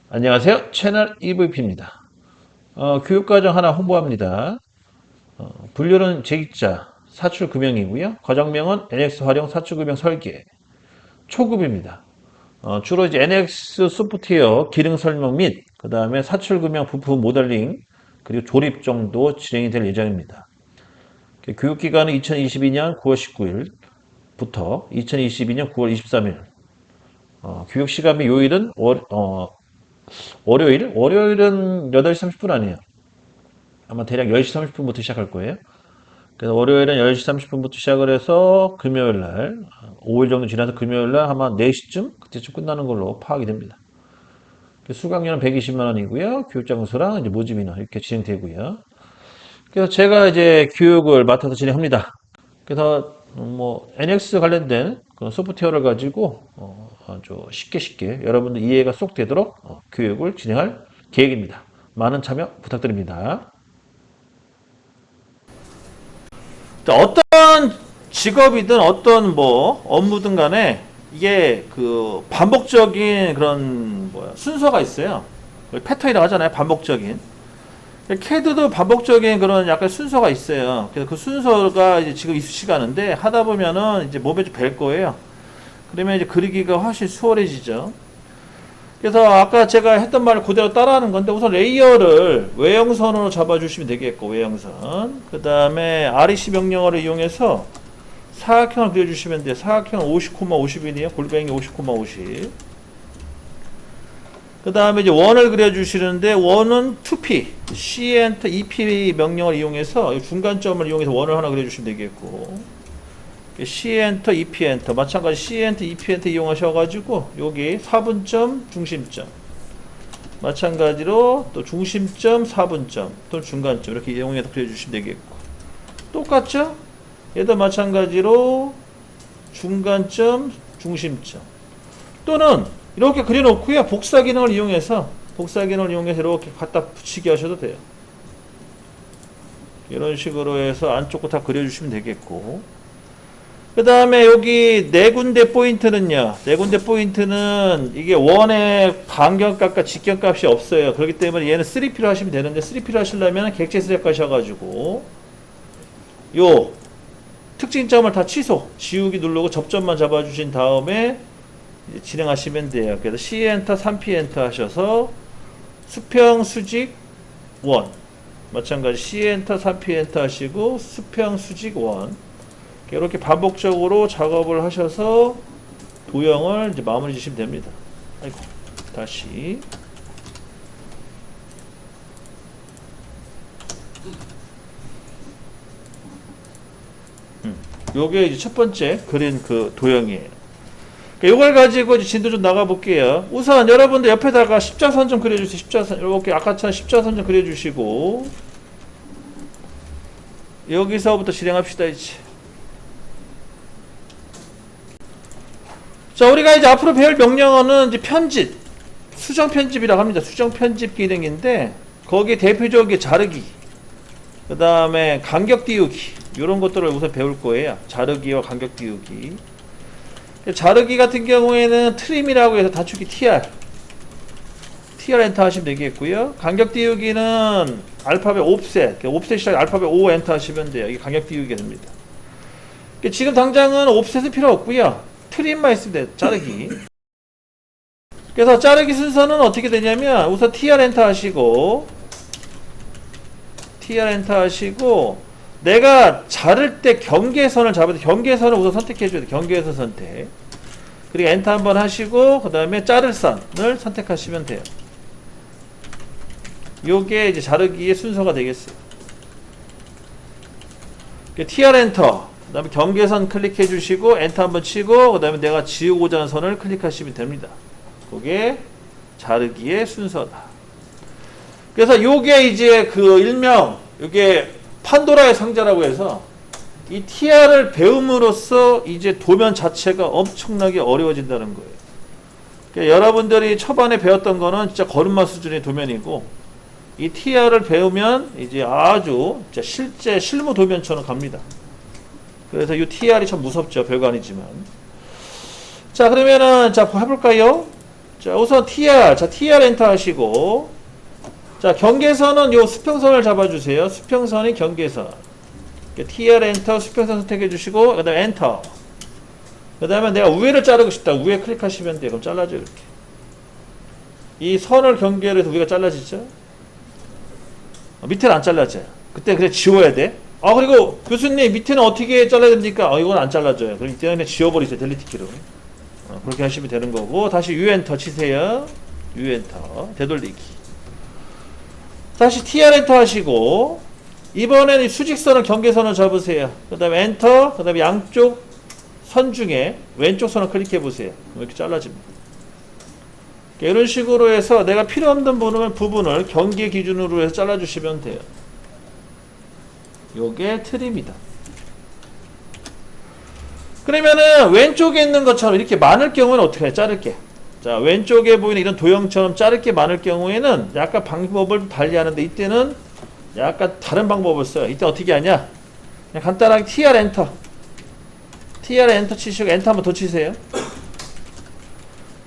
안녕하세요. 채널 EVP입니다. 교육과정 하나 홍보합니다. 분류는 제2자 사출금형이고요. 과정명은 NX 활용 사출금형 설계 초급입니다. 주로 이제 NX 소프트웨어 기능 설명 및 그 다음에 사출금형 부품 모델링 그리고 조립 정도 진행이 될 예정입니다. 교육기간은 2022년 9월 19일부터 2022년 9월 23일. 교육시간 및 요일은 월요일은 8시 30분 아니에요. 아마 대략 10시 30분부터 시작할 거예요. 그래서 월요일은 10시 30분부터 시작을 해서 금요일 날, 5일 정도 지나서 금요일 날 아마 4시쯤? 그때쯤 끝나는 걸로 파악이 됩니다. 수강료는 120만 원이고요. 교육장소랑 이제 모집 인원 이렇게 진행되고요. 그래서 제가 이제 교육을 맡아서 진행합니다. 그래서 뭐 NX 관련된 그런 소프트웨어를 가지고 아주 쉽게 여러분들 이해가 쏙 되도록 교육을 진행할 계획입니다. 많은 참여 부탁드립니다. 어떤 직업이든 어떤 뭐 업무든 간에 이게 그 반복적인 그런 뭐야 순서가 있어요. 패턴이라고 하잖아요. 반복적인. 캐드도 반복적인 그런 약간 순서가 있어요. 그래서 그 순서가 이제 지금 익숙치가는데 하다 보면은 이제 몸에 좀 뵐 거예요. 그러면 이제 그리기가 훨씬 수월해지죠. 그래서 아까 제가 했던 말을 그대로 따라하는 건데 우선 레이어를 외형선으로 잡아주시면 되겠고 외형선 그 다음에 REC 명령어를 이용해서 사각형을 그려주시면 돼요. 사각형은 50,50이에요. 골뱅이 50,50. 그 다음에 이제 원을 그려주시는데 원은 2P, C 엔터 EP 명령을 이용해서 중간점을 이용해서 원을 하나 그려주시면 되겠고 C 엔터, EP 엔터 마찬가지 C 엔터, EP 엔터 이용하셔가지고 여기 4분점, 중심점 마찬가지로 또 중심점, 4분점 또는 중간점 이렇게 이용해서 그려주시면 되겠고 똑같죠? 얘도 마찬가지로 중간점, 중심점 또는 이렇게 그려놓고요. 복사 기능을 이용해서 이렇게 갖다 붙이게 하셔도 돼요. 이런 식으로 해서 안쪽 거 다 그려주시면 되겠고 그 다음에 여기 네 군데 포인트는요. 네 군데 포인트는 이게 원의 반경값과 직경값이 없어요. 그렇기 때문에 얘는 3P로 하시면 되는데 3P로 하시려면 객체 수색하셔가지고 요 특징점을 다 취소 지우기 누르고 접점만 잡아주신 다음에 이제 진행하시면 돼요. 그래서 C 엔터, 3P 엔터 하셔서 수평, 수직, 원 마찬가지 C 엔터, 3P 엔터 하시고 수평, 수직, 원 이렇게 반복적으로 작업을 하셔서 도형을 이제 마무리 지시면 됩니다. 아이고, 다시 요게 이제 첫 번째 그린 그 도형이에요. 이걸 가지고 이제 진도 좀 나가 볼게요. 우선 여러분들 옆에다가 십자선 좀 그려주세요. 십자선 이렇게 아까처럼 십자선 좀 그려주시고 여기서부터 진행합시다 이제. 자, 우리가 이제 앞으로 배울 명령어는 이제 편집, 수정 편집이라고 합니다. 수정 편집 기능인데 거기에 대표적인 자르기, 그 다음에 간격 띄우기 이런 것들을 우선 배울 거예요. 자르기와 간격 띄우기. 자르기 같은 경우에는 트림이라고 해서 단축키 TR 엔터 하시면 되겠고요. 간격 띄우기는 알파벳 옵셋, 옵셋 시작 알파벳 O 엔터 하시면 돼요. 이게 간격 띄우기가 됩니다. 지금 당장은 옵셋은 필요 없고요. 트림만 있으면 돼요. 자르기. 그래서 자르기 순서는 어떻게 되냐면 우선 TR 엔터 하시고 내가 자를 때 경계선을 잡을 때 경계선을 우선 선택해 줘야 돼요. 경계선 선택. 그리고 엔터 한번 하시고 그 다음에 자를 선을 선택하시면 돼요. 요게 이제 자르기의 순서가 되겠어요. TR 엔터 그 다음에 경계선 클릭해 주시고 엔터 한번 치고 그 다음에 내가 지우고자 하는 선을 클릭하시면 됩니다. 그게 자르기의 순서다. 그래서 요게 이제 그 일명 요게 판도라의 상자라고 해서 이 TR을 배움으로써 이제 도면 자체가 엄청나게 어려워진다는 거예요. 그러니까 여러분들이 초반에 배웠던 거는 진짜 걸음마 수준의 도면이고 이 TR을 배우면 이제 아주 진짜 실제 실무 도면처럼 갑니다. 그래서 이 TR이 참 무섭죠. 별거 아니지만. 자, 그러면은 자 해볼까요? 자, 우선 TR. 자, TR 엔터 하시고. 자, 경계선은 요 수평선을 잡아주세요. 수평선이 경계선. TR 엔터 수평선 선택해 주시고, 그 다음에 엔터. 그 다음에 내가 위를 자르고 싶다. 위에 클릭하시면 돼요. 그럼 잘라줘, 이렇게. 이 선을 경계로 해서 위가 잘라지죠? 밑에는 안 잘라져요. 그때 그냥 지워야 돼. 그리고 교수님, 밑에는 어떻게 잘라야 됩니까? 이건 안 잘라져요. 그럼 이때는 그냥 지워버리세요. 델리트 키로. 그렇게 하시면 되는 거고, 다시 유엔터 치세요. 유엔터. 되돌리기. 다시 TR 엔터 하시고, 이번에는 수직선을 경계선을 잡으세요. 그 다음에 엔터, 그 다음에 양쪽 선 중에 왼쪽 선을 클릭해 보세요. 이렇게 잘라집니다. 이런 식으로 해서 내가 필요 없는 부분을 경계 기준으로 해서 잘라주시면 돼요. 요게 트림이다. 그러면은 왼쪽에 있는 것처럼 이렇게 많을 경우는 어떻게 해? 자를게. 자, 왼쪽에 보이는 이런 도형처럼 자를 게 많을 경우에는 약간 방법을 달리 하는데, 이때는 약간 다른 방법을 써요. 이때 어떻게 하냐? 그냥 간단하게 TR 엔터. TR 엔터 치시고 엔터 한번 더 치세요.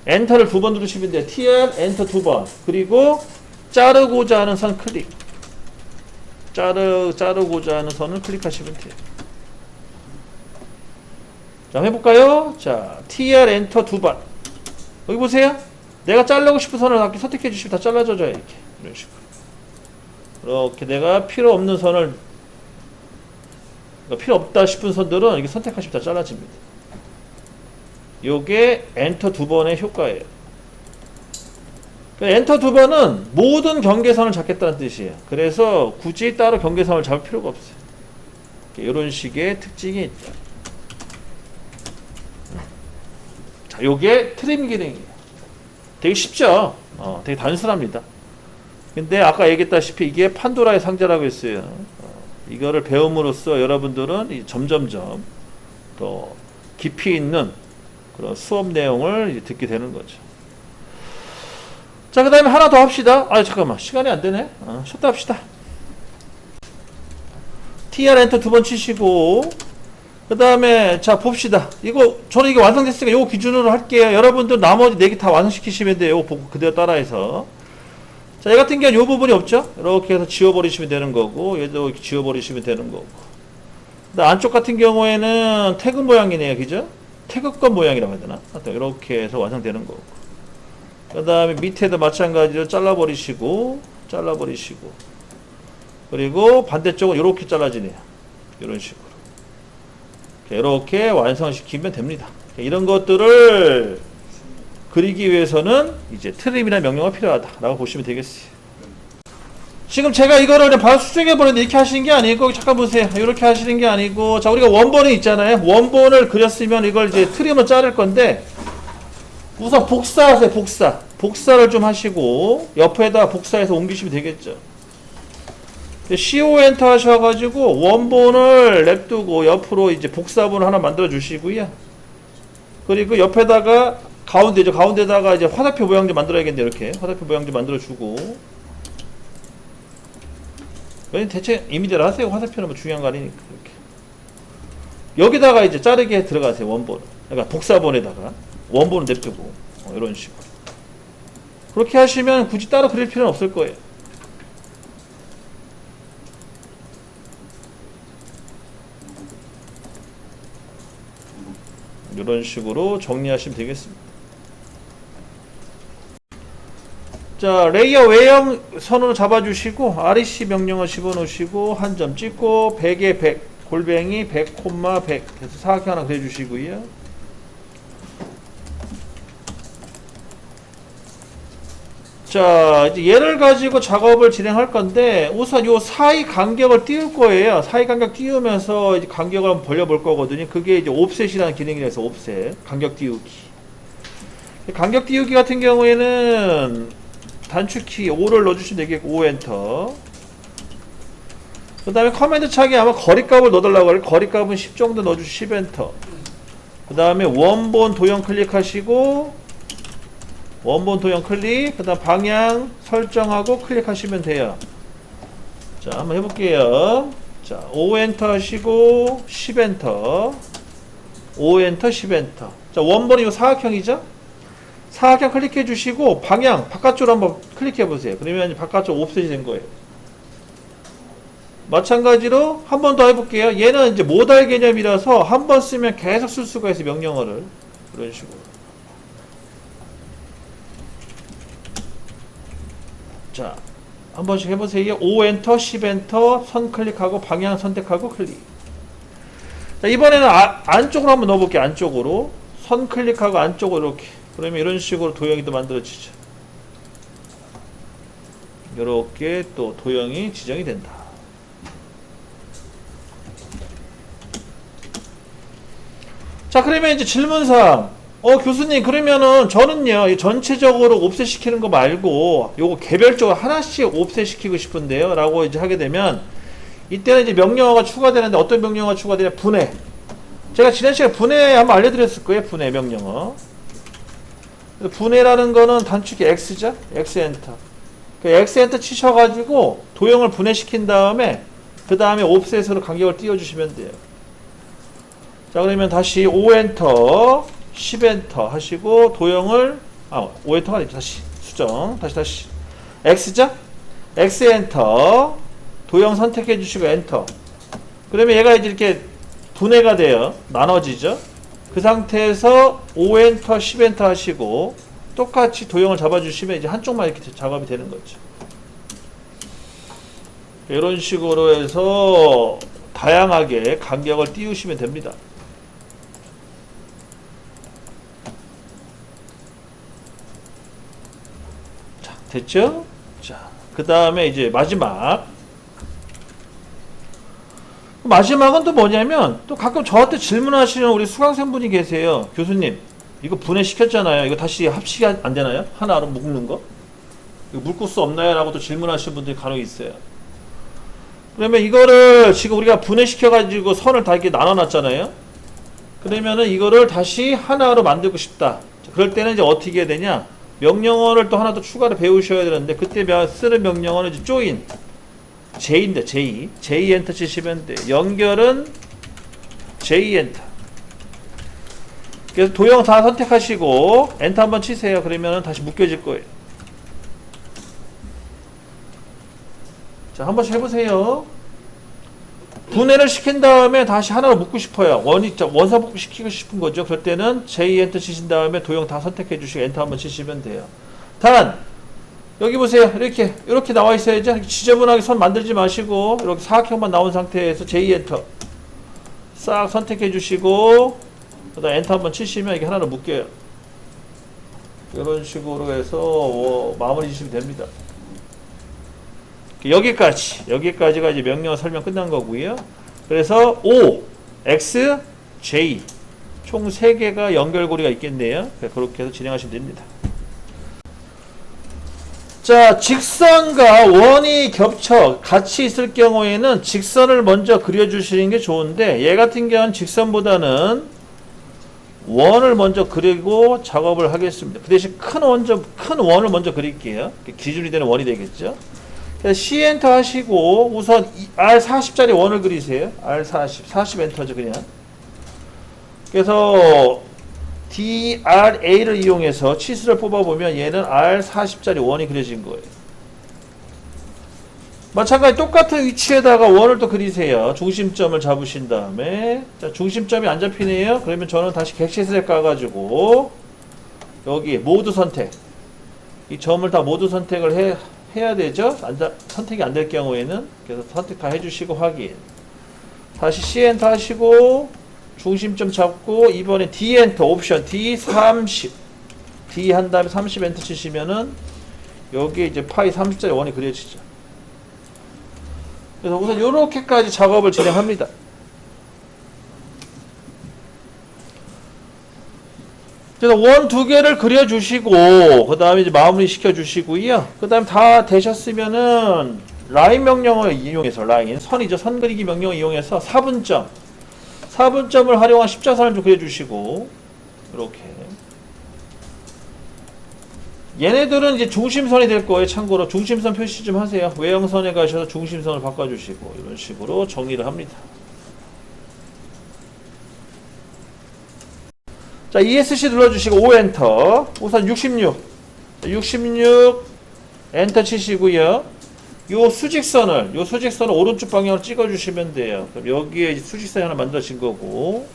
엔터를 2번 누르시면 돼요. TR 엔터 2번. 그리고 자르고자 하는 선 클릭. 자르고자 하는 선을 클릭하시면 돼요. 자, 해볼까요? 자, TR 엔터 2번. 여기 보세요. 내가 자르고 싶은 선을 이렇게 선택해 주시면 다 잘라져요. 이렇게. 이런 식으로. 이렇게 내가 필요 없는 선을, 필요 없다 싶은 선들은 이렇게 선택하시면 다 잘라집니다. 요게 엔터 2번의 효과예요. 엔터 2번은 모든 경계선을 잡겠다는 뜻이에요. 그래서 굳이 따로 경계선을 잡을 필요가 없어요. 이런 식의 특징이 있다. 자, 요게 트림 기능이에요. 되게 쉽죠? 되게 단순합니다. 근데 아까 얘기했다시피 이게 판도라의 상자라고 했어요. 이거를 배움으로써 여러분들은 점점점 더 깊이 있는 그런 수업 내용을 이제 듣게 되는 거죠. 자, 그 다음에 하나 더 합시다. 잠깐만. 시간이 안 되네. 쉬었다 합시다. TR 엔터 2번 치시고, 그 다음에, 자, 봅시다. 저는 이게 완성됐으니까 이거 기준으로 할게요. 여러분들 나머지 4개 다 완성시키시면 돼요. 이거 보고 그대로 따라해서. 자, 얘 같은 경우는 이 부분이 없죠? 이렇게 해서 지워버리시면 되는 거고, 얘도 이렇게 지워버리시면 되는 거고. 안쪽 같은 경우에는 태그 모양이네요. 그죠? 태극권 모양이라고 해야 되나? 이렇게 해서 완성되는 거고. 그 다음에 밑에도 마찬가지로 잘라버리시고, 그리고 반대쪽은 이렇게 잘라지네요. 이런 식으로. 이렇게 완성시키면 됩니다. 이런 것들을 그리기 위해서는 이제 트림이라는 명령어가 필요하다라고 보시면 되겠어요. 지금 제가 이거를 그냥 바로 수정해버렸는데 이렇게 하시는 게 아니고, 잠깐 보세요. 이렇게 하시는 게 아니고, 자, 우리가 원본이 있잖아요. 원본을 그렸으면 이걸 이제 트림을 자를 건데, 우선 복사하세요. 복사를 좀 하시고, 옆에다 복사해서 옮기시면 되겠죠. CO 엔터 하셔가지고, 원본을 냅두고, 옆으로 이제 복사본을 하나 만들어 주시고요. 그리고 옆에다가, 가운데다가 이제 화살표 모양 좀 만들어야겠네요. 이렇게. 화살표 모양 좀 만들어 주고. 대체 이미지를 하세요. 화살표는 뭐 중요한 거 아니니까. 이렇게. 여기다가 이제 자르게 들어가세요. 원본을. 그러니까 복사본에다가. 원본을 냅두고. 이런 식으로. 그렇게 하시면 굳이 따로 그릴 필요는 없을 거예요. 이런 식으로 정리하시면 되겠습니다. 자, 레이어 외형 선으로 잡아주시고, REC 명령어 집어넣으시고, 한 점 찍고, 100에 100, 골뱅이 100, 100 해서 사각형 하나 그려주시고요. 자, 이제 얘를 가지고 작업을 진행할 건데, 우선 요 사이 간격을 띄울 거예요. 사이 간격 띄우면서 이제 간격을 한번 벌려볼 거거든요. 그게 이제 옵셋이라는 기능이라서 옵셋. 간격 띄우기. 간격 띄우기 같은 경우에는 단축키 5를 넣어주시면 되겠고, 5 엔터. 그 다음에 커맨드 창에 아마 거리값을 넣어달라고 할 거리값은 10 정도 넣어주시고 10 엔터. 그 다음에 원본 도형 클릭하시고, 원본 도형 클릭, 그 다음 방향 설정하고 클릭하시면 돼요. 자, 한번 해볼게요. 자, 5 엔터 하시고, 10 엔터. 5 엔터, 10 엔터. 자, 원본이 이 사각형이죠? 사각형 클릭해 주시고 방향 바깥쪽으로 한번 클릭해 보세요. 그러면 바깥쪽 옵셋이 된 거예요. 마찬가지로 한 번 더 해볼게요. 얘는 이제 모달 개념이라서 한 번 쓰면 계속 쓸 수가 있어요. 명령어를. 이런 식으로. 자, 한 번씩 해보세요. O 엔터, 10 엔터, 선 클릭하고 방향 선택하고 클릭. 자, 이번에는 안쪽으로 한번 넣어볼게요. 안쪽으로. 선 클릭하고 안쪽으로 이렇게. 그러면 이런 식으로 도형이 또 만들어지죠. 이렇게 또 도형이 지정이 된다. 자, 그러면 이제 질문사항. 교수님, 그러면은 저는요, 전체적으로 옵셋 시키는 거 말고, 요거 개별적으로 하나씩 옵셋 시키고 싶은데요. 라고 이제 하게 되면, 이때는 이제 명령어가 추가되는데, 어떤 명령어가 추가되냐? 분해. 제가 지난 시간에 분해 한번 알려드렸을 거예요. 분해 명령어. 분해라는 거는 단축키 X죠? X 엔터. 그 X 엔터 치셔가지고, 도형을 분해시킨 다음에, 그 다음에 옵셋으로 간격을 띄워주시면 돼요. 자, 그러면 다시 O 엔터, 10 엔터 하시고 도형을 5 엔터가 아니죠. 다시 수정. 다시 X죠? X 엔터 도형 선택해 주시고 엔터. 그러면 얘가 이제 이렇게 분해가 돼요. 나눠지죠? 그 상태에서 O 엔터, 10 엔터 하시고 똑같이 도형을 잡아 주시면 이제 한쪽만 이렇게 작업이 되는 거죠. 이런 식으로 해서 다양하게 간격을 띄우시면 됩니다. 됐죠? 자, 그 다음에 이제 마지막은 또 뭐냐면, 또 가끔 저한테 질문하시는 우리 수강생분이 계세요. 교수님, 이거 분해시켰잖아요. 이거 다시 합치기 안 되나요? 하나로 묶는 거? 이거 묶을 수 없나요? 라고 또 질문하시는 분들이 간혹 있어요. 그러면 이거를 지금 우리가 분해시켜가지고 선을 다 이렇게 나눠놨잖아요. 그러면은 이거를 다시 하나로 만들고 싶다. 그럴 때는 이제 어떻게 해야 되냐? 명령어를 또 하나 더 추가로 배우셔야 되는데, 그때 쓰는 명령어는 이제 join J인데 J 엔터 치시면 돼. 연결은 J 엔터. 그래서 도형 다 선택하시고 엔터 한번 치세요. 그러면은 다시 묶여질 거예요. 자, 한 번씩 해보세요. 분해를 시킨 다음에 다시 하나로 묶고 싶어요. 원사복구 시키고 싶은 거죠. 그럴 때는 J 엔터 치신 다음에 도형 다 선택해 주시고 엔터 한번 치시면 돼요. 단 여기 보세요. 이렇게 나와 있어야죠. 이렇게 지저분하게 선 만들지 마시고 이렇게 사각형만 나온 상태에서 J 엔터 싹 선택해 주시고 그다음 엔터 한번 치시면 이게 하나로 묶여요. 이런 식으로 해서 마무리 지시면 됩니다. 여기까지가 이제 명령어 설명 끝난 거고요. 그래서 O, X, J 총 3개가 연결고리가 있겠네요. 그렇게 해서 진행하시면 됩니다. 자, 직선과 원이 겹쳐 같이 있을 경우에는 직선을 먼저 그려주시는 게 좋은데, 얘 같은 경우는 직선보다는 원을 먼저 그리고 작업을 하겠습니다. 그 대신 큰 원을 먼저 그릴게요. 기준이 되는 원이 되겠죠. C 엔터 하시고 우선 R40짜리 원을 그리세요. R40 엔터죠 그냥. 그래서 DRA를 이용해서 치수를 뽑아보면 얘는 R40짜리 원이 그려진 거예요. 마찬가지 똑같은 위치에다가 원을 또 그리세요. 중심점을 잡으신 다음에, 자, 중심점이 안 잡히네요. 그러면 저는 다시 객시스를 까가지고 여기 모두 선택, 이 점을 다 모두 선택을 해야 되죠. 선택이 안 될 경우에는. 그래서 선택 다 해주시고 확인. 다시 C 엔터 하시고 중심점 잡고 이번에 D 엔터 옵션 D30 D 한 다음에 30 엔터 치시면은 여기에 이제 파이 30짜리 원이 그려지죠. 그래서 우선 요렇게까지 작업을 진행합니다. 그래서 원 2개를 그려주시고 그 다음에 이제 마무리 시켜주시고요. 그 다음 다 되셨으면은 라인 명령을 이용해서 선이죠. 선 그리기 명령을 이용해서 4분점을 활용한 십자선을 좀 그려주시고 이렇게. 얘네들은 이제 중심선이 될 거예요. 참고로 중심선 표시 좀 하세요. 외형선에 가셔서 중심선을 바꿔주시고 이런 식으로 정리를 합니다. 자, ESC 눌러주시고, O 엔터. 우선 66. 66, 엔터 치시고요. 요 수직선을 오른쪽 방향으로 찍어주시면 돼요. 그럼 여기에 수직선이 하나 만들어진 거고.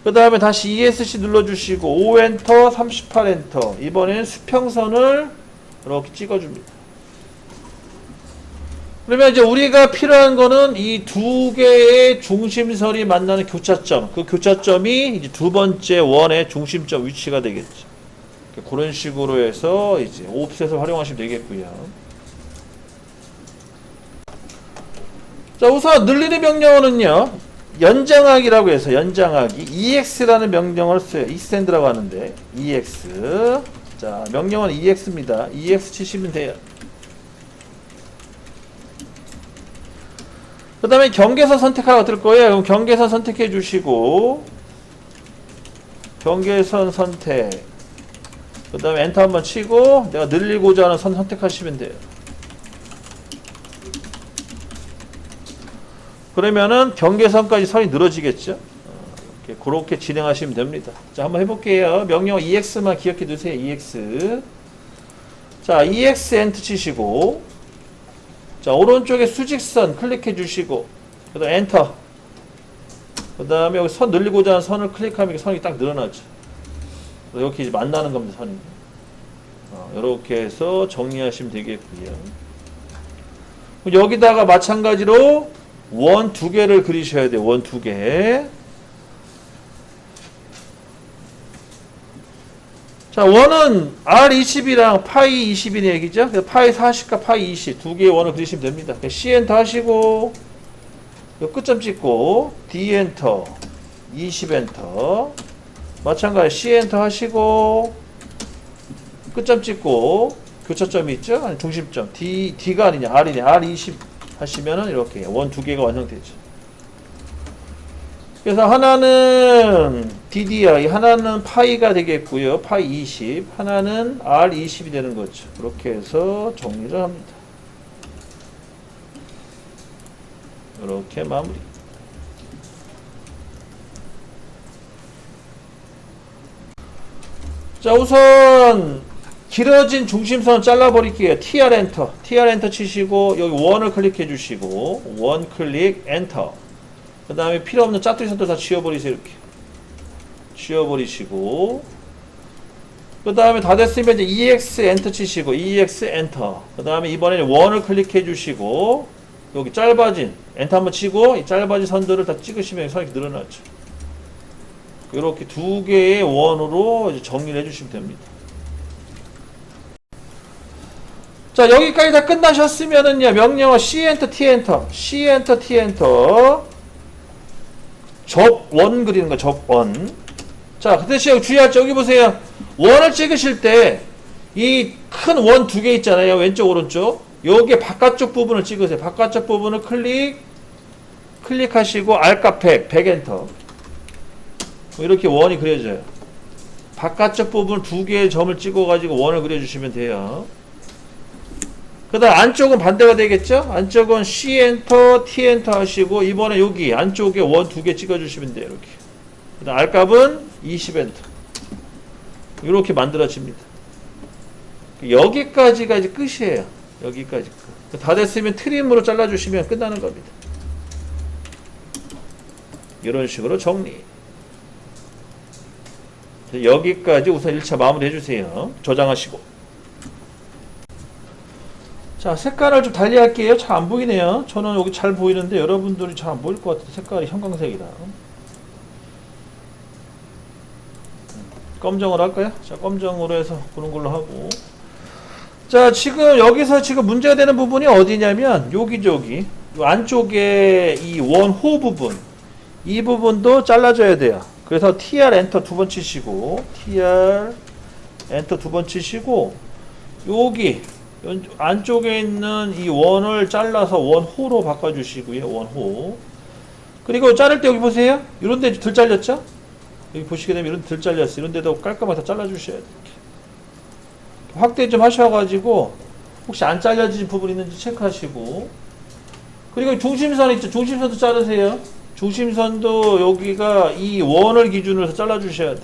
그 다음에 다시 ESC 눌러주시고, O 엔터, 38 엔터. 이번엔 수평선을 이렇게 찍어줍니다. 그러면 이제 우리가 필요한 거는 이 두 개의 중심선이 만나는 교차점. 그 교차점이 이제 두 번째 원의 중심점 위치가 되겠죠. 그런 식으로 해서 이제 옵셋을 활용하시면 되겠고요. 자, 우선 늘리는 명령어는요, 연장하기라고 해서 연장하기 EX라는 명령어를 써요. extend라고 하는데 EX. 자, 명령어는 EX입니다. EX 치시면 돼요. 그 다음에 경계선 선택하고 뜰 거예요. 그럼 경계선 선택해 주시고, 경계선 선택. 그 다음에 엔터 한번 치고, 내가 늘리고자 하는 선 선택하시면 돼요. 그러면은 경계선까지 선이 늘어지겠죠? 이렇게 그렇게 진행하시면 됩니다. 자, 한번 해볼게요. 명령어 EX만 기억해 두세요. EX. 자, EX 엔터 치시고, 자, 오른쪽에 수직선 클릭해 주시고, 그 다음 엔터. 그 다음에 여기 선 늘리고자 하는 선을 클릭하면 선이 딱 늘어나죠. 이렇게 이제 만나는 겁니다, 선이. 이렇게 해서 정리하시면 되겠고요. 여기다가 마찬가지로 원 두 개를 그리셔야 돼요. 원 두 개. 자, 원은 R20이랑 파이 20인 얘기죠. 파이 40과 파이 20 두 개의 원을 그리시면 됩니다. C 엔터 하시고, 끝점 찍고, D 엔터, 20 엔터. 마찬가지 C 엔터 하시고, 끝점 찍고, 교차점이 있죠? 아니, 중심점. D가 아니냐, R이냐, R20 하시면은 이렇게 원 두 개가 완성되죠. 그래서 하나는 DDI, 하나는 파이가 되겠고요. 파이 20, 하나는 R20이 되는 거죠. 그렇게 해서 정리를 합니다. 이렇게 마무리. 자, 우선 길어진 중심선을 잘라버릴게요. TR 엔터. TR 엔터 치시고, 여기 원을 클릭해 주시고, 원 클릭 엔터. 그 다음에 필요 없는 짜투리 선들 다 지워버리세요. 이렇게 지워버리시고, 그 다음에 다 됐으면 이제 EX 엔터 치시고, EX 엔터. 그 다음에 이번에는 원을 클릭해 주시고, 여기 짧아진 엔터 한번 치고, 이 짧아진 선들을 다 찍으시면 선이 늘어나죠. 이렇게 두 개의 원으로 이제 정리를 해주시면 됩니다. 자, 여기까지 다 끝나셨으면은요, 명령어 C 엔터 T 엔터, C 엔터 T 엔터. 접원 그리는 거, 접원. 자, 그 대신 주의할 점, 여기 보세요. 원을 찍으실 때, 이 큰 원 두 개 있잖아요. 왼쪽, 오른쪽. 여기에 바깥쪽 부분을 찍으세요. 바깥쪽 부분을 클릭하시고, R값 100 엔터. 이렇게 원이 그려져요. 바깥쪽 부분 두 개의 점을 찍어가지고 원을 그려주시면 돼요. 그 다음 안쪽은 반대가 되겠죠? 안쪽은 C 엔터, T 엔터 하시고, 이번에 여기 안쪽에 원 두 개 찍어주시면 돼요. 이렇게. 그 다음 R값은 20 엔터. 이렇게 만들어집니다. 여기까지가 이제 끝이에요. 여기까지 끝. 다 됐으면 트림으로 잘라주시면 끝나는 겁니다. 이런 식으로 정리. 여기까지 우선 1차 마무리 해주세요. 저장하시고. 자, 색깔을 좀 달리 할게요. 잘 안 보이네요. 저는 여기 잘 보이는데 여러분들이 잘 안 보일 것 같아요. 색깔이 형광색이라. 검정으로 할까요? 자, 검정으로 해서 보는 걸로 하고. 자, 지금 여기서 지금 문제가 되는 부분이 어디냐면 여기 안쪽에 이 원호 부분, 이 부분도 잘라줘야 돼요. 그래서 TR 엔터 두 번 치시고, TR 엔터 두 번 치시고, 여기 안쪽에 있는 이 원을 잘라서 원호로 바꿔주시고요. 원호. 그리고 자를 때 여기 보세요. 이런 데 덜 잘렸죠? 여기 보시게 되면 이런 데 덜 잘렸어요. 이런 데도 깔끔하게 다 잘라주셔야 돼요. 확대 좀 하셔가지고 혹시 안 잘려진 부분 있는지 체크하시고, 그리고 중심선 있죠? 중심선도 자르세요. 중심선도 여기가 이 원을 기준으로 해서 잘라주셔야 돼.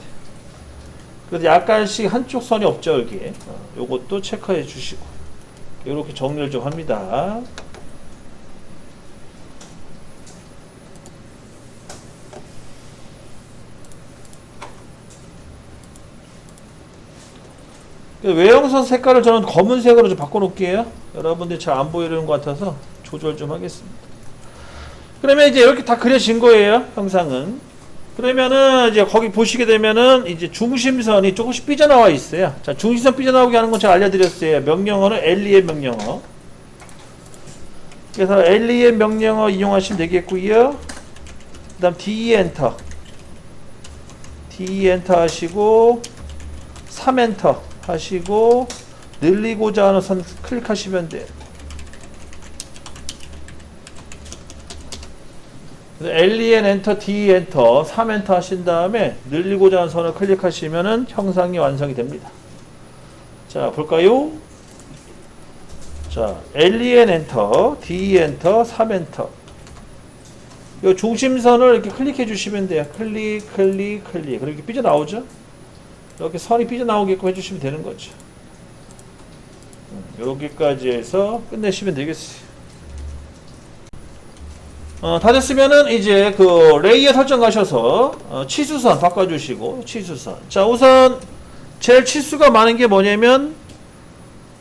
그래서 약간씩 한쪽 선이 없죠, 여기에. 요것도 체크해 주시고. 이렇게 정리를 좀 합니다. 외형선 색깔을 저는 검은색으로 좀 바꿔놓을게요. 여러분들이 잘 안 보이는 것 같아서 조절 좀 하겠습니다. 그러면 이제 이렇게 다 그려진 거예요, 형상은. 그러면은 이제 거기 보시게 되면은 이제 중심선이 조금씩 삐져나와 있어요. 자, 중심선 삐져나오게 하는 건 제가 알려드렸어요. 명령어는 LEM 명령어. 그래서 LEM 명령어 이용하시면 되겠고요. 그 다음 D 엔터. D 엔터 하시고 3 엔터 하시고 늘리고자 하는 선 클릭하시면 돼요. LEN 엔터, D 엔터, 3 엔터 하신 다음에 늘리고자 하는 선을 클릭하시면은 형상이 완성이 됩니다. 자, 볼까요? 자, LEN 엔터, D 엔터, 3 엔터. 이 중심선을 이렇게 클릭해 주시면 돼요. 클릭, 클릭, 클릭. 그렇게 삐져나오죠? 이렇게 선이 삐져나오게끔 해주시면 되는 거죠. 이렇게까지 해서 끝내시면 되겠어요. 다 됐으면은 이제 그 레이어 설정 가셔서 치수선 바꿔주시고 치수선. 자, 우선 제일 치수가 많은 게 뭐냐면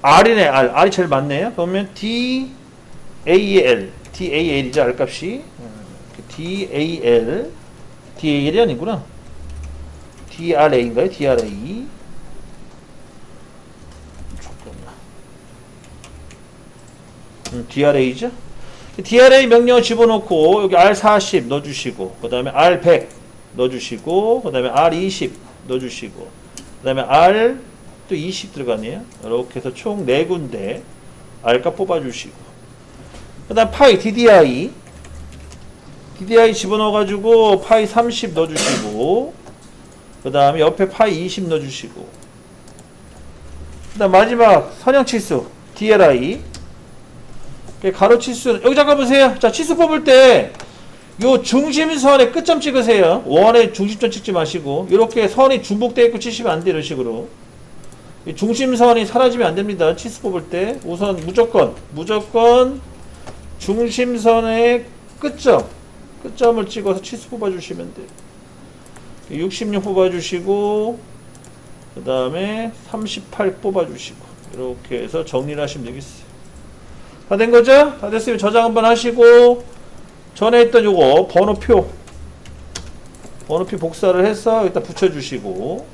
R이네. R이 제일 많네요. 그러면 DAL이죠. R 값이 DAL이 아니구나. DRA인가요? DRA. DRA죠? DRA 명령을 집어넣고 여기 R40 넣어주시고 그 다음에 R100 넣어주시고 그 다음에 R20 넣어주시고 그 다음에 R 또 20 들어가네요. 이렇게 해서 총 4군데 R값 뽑아주시고 그 다음 파이 DDI 집어넣어가지고 파이 30 넣어주시고 그 다음에 옆에 파이 20 넣어주시고 그 다음 마지막 선형치수 DLI 가로 치수는 여기 잠깐 보세요. 자, 치수 뽑을 때 요 중심선의 끝점 찍으세요. 원의 중심점 찍지 마시고 이렇게 선이 중복되어 있고 치시면 안 돼요. 이런 식으로 이 중심선이 사라지면 안 됩니다. 치수 뽑을 때 우선 무조건 중심선의 끝점을 찍어서 치수 뽑아주시면 돼요. 66 뽑아주시고 그 다음에 38 뽑아주시고 이렇게 해서 정리를 하시면 되겠어요. 다 된 거죠? 다 됐으면 저장 한번 하시고 전에 했던 요거 번호표 복사를 해서 여기다 붙여주시고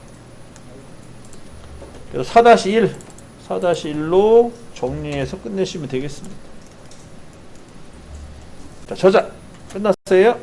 4-1로 정리해서 끝내시면 되겠습니다. 자, 저장 끝났어요.